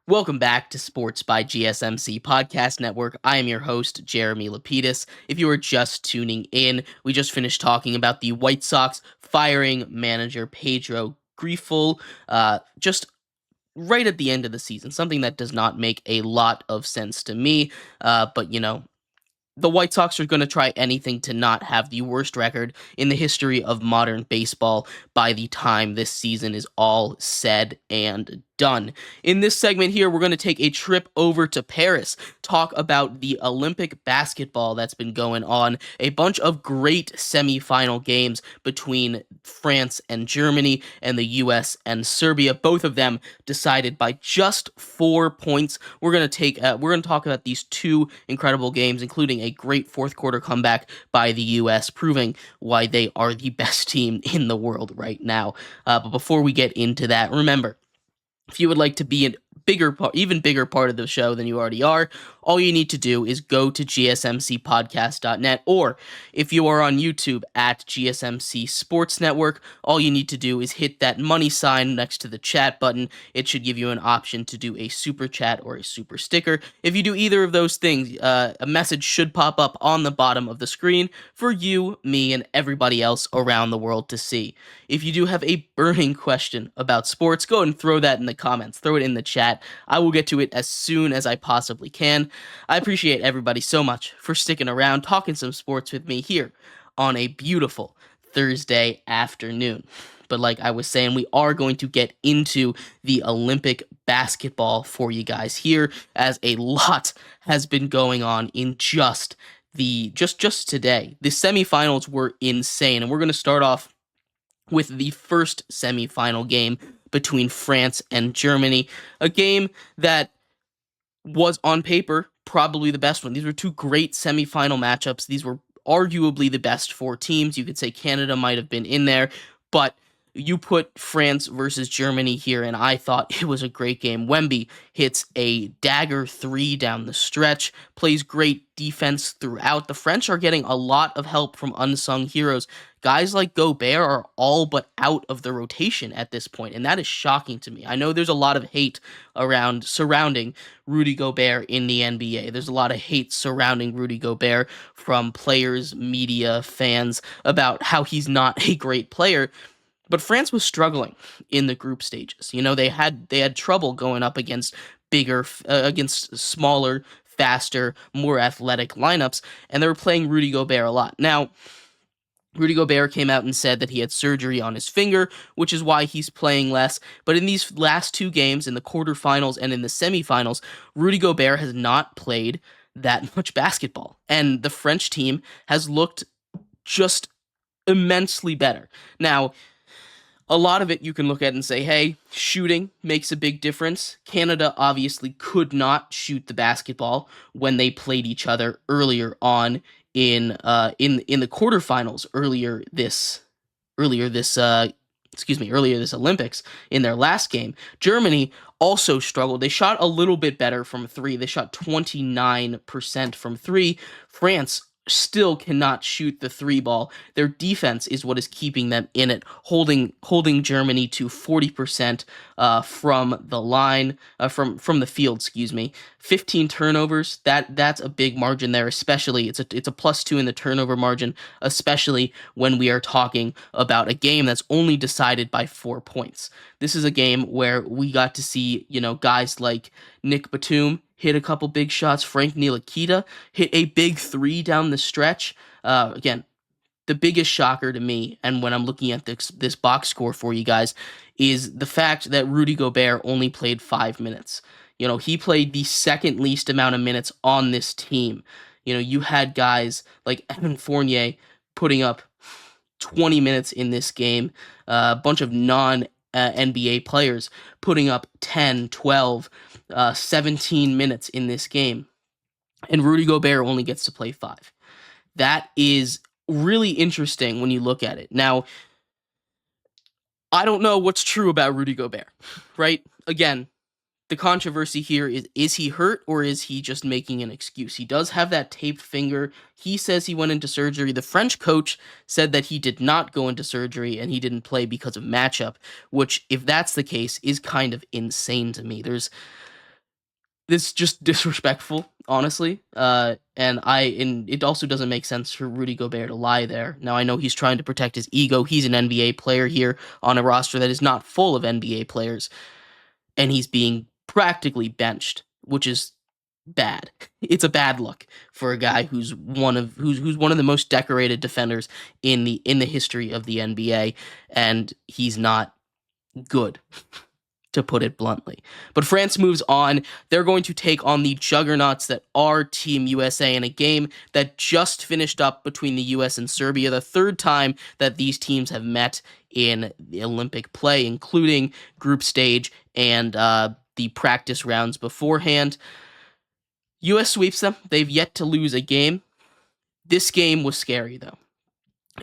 Welcome back to Sports by GSMC Podcast Network. I am your host, Jeremy Lapidus. If you are just tuning in, we just finished talking about the White Sox firing manager Pedro Grifol just right at the end of the season, something that does not make a lot of sense to me, but the White Sox are going to try anything to not have the worst record in the history of modern baseball by the time this season is all said and done. In this segment here, we're going to take a trip over to Paris, talk about the Olympic basketball that's been going on, a bunch of great semifinal games between France and Germany, and the US and Serbia, both of them decided by just 4 points. We're going to talk about these two incredible games, including a great fourth quarter comeback by the US, proving why they are the best team in the world right now. But before we get into that, remember, if you would like to be even bigger part of the show than you already are, all you need to do is go to GSMCPodcast.net, or if you are on YouTube at GSMC Sports Network, all you need to do is hit that money sign next to the chat button. It should give you an option to do a super chat or a super sticker. If you do either of those things, a message should pop up on the bottom of the screen for you, me, and everybody else around the world to see. If you do have a burning question about sports, go ahead and throw that in the comments. Throw it in the chat. I will get to it as soon as I possibly can. I appreciate everybody so much for sticking around, talking some sports with me here on a beautiful Thursday afternoon. But like I was saying, we are going to get into the Olympic basketball for you guys here, as a lot has been going on in just today. The semifinals were insane, and we're going to start off with the first semifinal game between France and Germany, a game that was on paper probably the best one. These were two great semifinal matchups. These were arguably the best four teams. You could say Canada might have been in there, but you put France versus Germany here, and I thought it was a great game. Wemby hits a dagger three down the stretch, plays great defense throughout. The French are getting a lot of help from unsung heroes. Guys like Gobert are all but out of the rotation at this point, and that is shocking to me. I know there's a lot of hate surrounding Rudy Gobert in the NBA. There's a lot of hate surrounding Rudy Gobert from players, media, fans about how he's not a great player. But France was struggling in the group stages. You know, they had trouble going up against against smaller, faster, more athletic lineups, and they were playing Rudy Gobert a lot. Now, Rudy Gobert came out and said that he had surgery on his finger, which is why he's playing less. But in these last two games, in the quarterfinals and in the semifinals, Rudy Gobert has not played that much basketball. And the French team has looked just immensely better. Now, a lot of it you can look at and say, hey, shooting makes a big difference. Canada obviously could not shoot the basketball when they played each other earlier on in the quarterfinals earlier this Olympics in their last game. Germany also struggled. They shot a little bit better from three. They shot 29% from three. France still cannot shoot the three ball. Their defense is what is keeping them in it, holding Germany to 40% from the line, from the field, 15 turnovers. That's a big margin there, especially it's a +2 in the turnover margin, especially when we are talking about a game that's only decided by 4 points. This is a game where we got to see, guys like Nick Batum hit a couple big shots. Frank Ntilikina hit a big three down the stretch. Again, the biggest shocker to me, and when I'm looking at this box score for you guys, is the fact that Rudy Gobert only played 5 minutes. He played the second least amount of minutes on this team. You had guys like Evan Fournier putting up 20 minutes in this game, a bunch of non-NBA players putting up 10, 12, 17 minutes in this game, and Rudy Gobert only gets to play 5. That is really interesting when you look at it. Now, I don't know what's true about Rudy Gobert, right? Again, the controversy here is he hurt or is he just making an excuse? He does have that taped finger. He says he went into surgery. The French coach said that he did not go into surgery and he didn't play because of matchup, which, if that's the case, is kind of insane to me. This is just disrespectful, honestly. And it also doesn't make sense for Rudy Gobert to lie there. Now I know he's trying to protect his ego. He's an NBA player here on a roster that is not full of NBA players, and he's being practically benched, which is bad. It's a bad look for a guy who's one of the most decorated defenders in the history of the NBA, and he's not good, to put it bluntly. But France moves on. They're going to take on the juggernauts that are Team USA in a game that just finished up between the US and Serbia, the third time that these teams have met in the Olympic play, including group stage and the practice rounds beforehand. US sweeps them. They've yet to lose a game. This game was scary, though.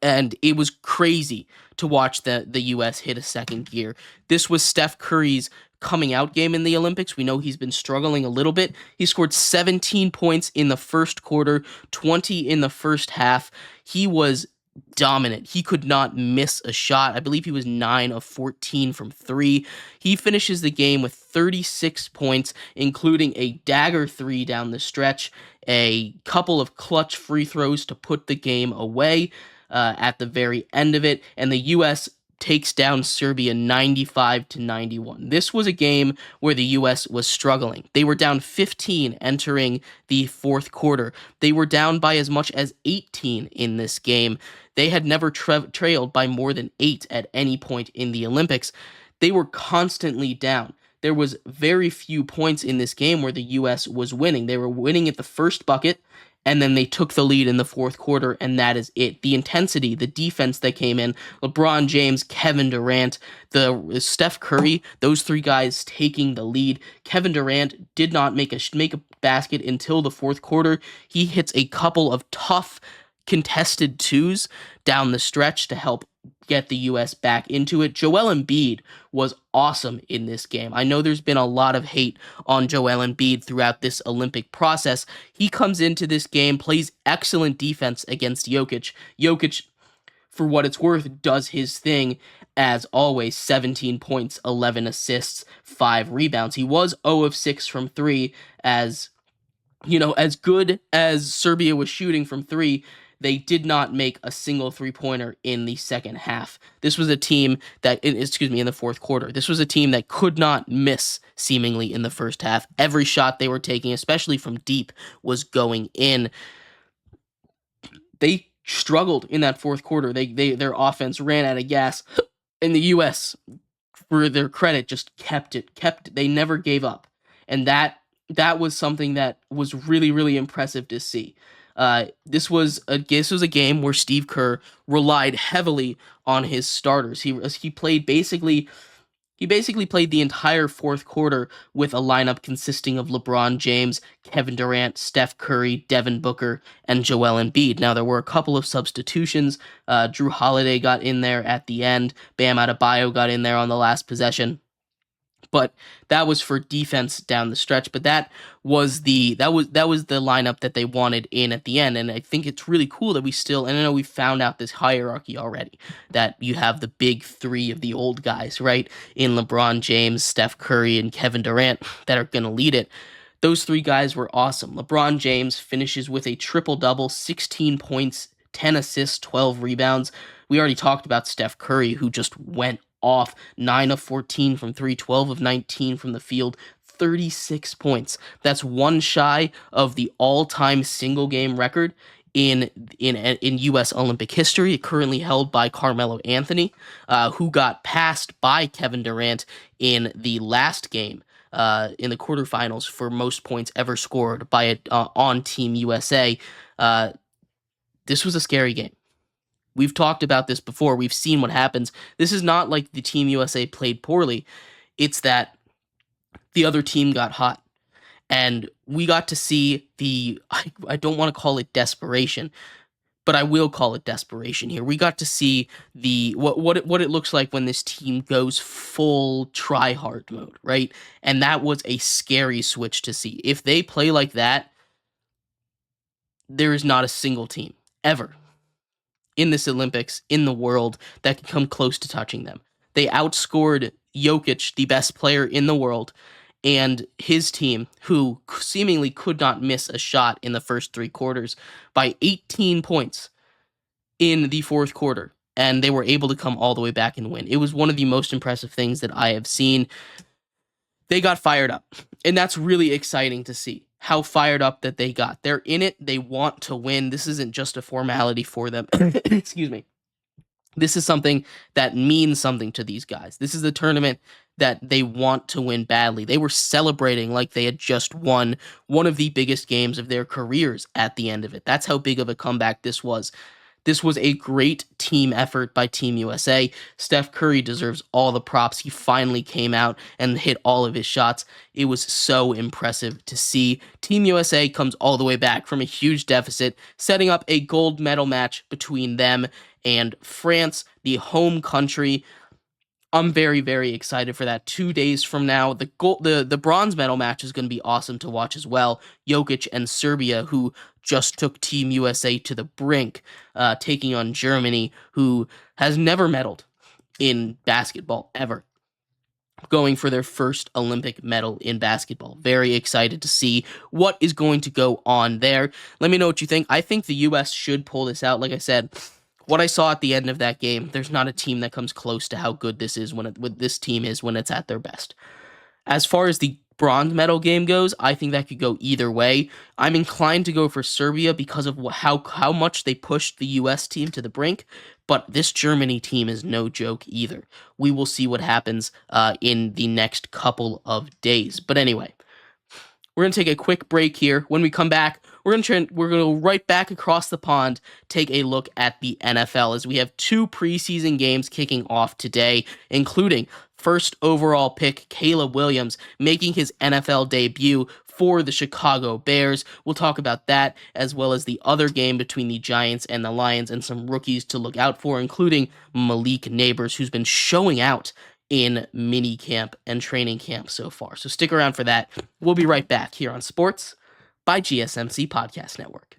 And it was crazy to watch the U.S. hit a second gear. This was Steph Curry's coming out game in the Olympics. We know he's been struggling a little bit. He scored 17 points in the first quarter, 20 in the first half. He was dominant. He could not miss a shot. I believe he was 9 of 14 from 3. He finishes the game with 36 points, including a dagger 3 down the stretch, a couple of clutch free throws to put the game away at the very end of it, and the U.S. takes down Serbia 95-91. This was a game where the U.S. was struggling. They were down 15 entering the fourth quarter. They were down by as much as 18 in this game. They had never trailed by more than 8 at any point in the Olympics. They were constantly down. There was very few points in this game where the U.S. was winning. They were winning at the first bucket, and then they took the lead in the fourth quarter, and that is it. The intensity, the defense that came in, LeBron James, Kevin Durant, the Steph Curry, those three guys taking the lead. Kevin Durant did not make a basket until the fourth quarter. He hits a couple of tough contested twos down the stretch to help get the U.S. back into it. Joel Embiid was awesome in this game. I know there's been a lot of hate on Joel Embiid throughout this Olympic process. He comes into this game, plays excellent defense against Jokic. Jokic, for what it's worth, does his thing as always. 17 points, 11 assists, 5 rebounds. He was 0 of 6 from 3. As as good as Serbia was shooting from 3, they did not make a single three-pointer in the second half. This was a team that, in the fourth quarter. This was a team that could not miss, seemingly, in the first half. Every shot they were taking, especially from deep, was going in. They struggled in that fourth quarter. Their offense ran out of gas, and the U.S., for their credit, just kept it. They never gave up, and that was something that was really, really impressive to see. This was a game where Steve Kerr relied heavily on his starters. He played basically played the entire fourth quarter with a lineup consisting of LeBron James, Kevin Durant, Steph Curry, Devin Booker, and Joel Embiid. Now, there were a couple of substitutions. Drew Holiday got in there at the end. Bam Adebayo got in there on the last possession. But that was for defense down the stretch. But that was the lineup that they wanted in at the end. And I think it's really cool that and I know we found out this hierarchy already, that you have the big three of the old guys, right? In LeBron James, Steph Curry, and Kevin Durant that are going to lead it. Those three guys were awesome. LeBron James finishes with a triple-double, 16 points, 10 assists, 12 rebounds. We already talked about Steph Curry, who just went off. 9 of 14 from 3, 12 of 19 from the field, 36 points. That's one shy of the all-time single-game record in U.S. Olympic history, currently held by Carmelo Anthony, who got passed by Kevin Durant in the last game in the quarterfinals for most points ever scored by on Team USA. This was a scary game. We've talked about this before. We've seen what happens. This is not like the Team USA played poorly. It's that the other team got hot. And we got to see I don't want to call it desperation, but I will call it desperation here. We got to see what it looks like when this team goes full try-hard mode, right? And that was a scary switch to see. If they play like that, there is not a single team ever in this Olympics, in the world, that can come close to touching them. They outscored Jokic, the best player in the world, and his team, who seemingly could not miss a shot in the first 3 quarters, by 18 points in the fourth quarter. And they were able to come all the way back and win. It was one of the most impressive things that I have seen. They got fired up, and that's really exciting to see how fired up that they got. They're in it. They want to win. This isn't just a formality for them. Excuse me. This is something that means something to these guys. This is the tournament that they want to win badly. They were celebrating like they had just won one of the biggest games of their careers at the end of it. That's how big of a comeback this was. This was a great team effort by Team USA. Steph Curry deserves all the props. He finally came out and hit all of his shots. It was so impressive to see. Team USA comes all the way back from a huge deficit, setting up a gold medal match between them and France, the home country. I'm very, very excited for that. 2 days from now, the bronze medal match is going to be awesome to watch as well. Jokic and Serbia, who just took Team USA to the brink, taking on Germany, who has never medaled in basketball ever, going for their first Olympic medal in basketball. Very excited to see what is going to go on there. Let me know what you think. I think the US should pull this out. Like I said, what I saw at the end of that game, there's not a team that comes close to how good this is what this team is when it's at their best. As far as the bronze medal game goes, I think that could go either way. I'm inclined to go for Serbia because of how much they pushed the US team to the brink, but this Germany team is no joke either. We will see what happens in the next couple of days. But anyway, we're going to take a quick break here. When we come back, we're going to go right back across the pond, take a look at the NFL, as we have 2 preseason games kicking off today, including first overall pick Caleb Williams making his NFL debut for the Chicago Bears. We'll talk about that, as well as the other game between the Giants and the Lions, and some rookies to look out for, including Malik Neighbors, who's been showing out in mini camp and training camp so far. So stick around for that. We'll be right back here on Sports by GSMC Podcast Network.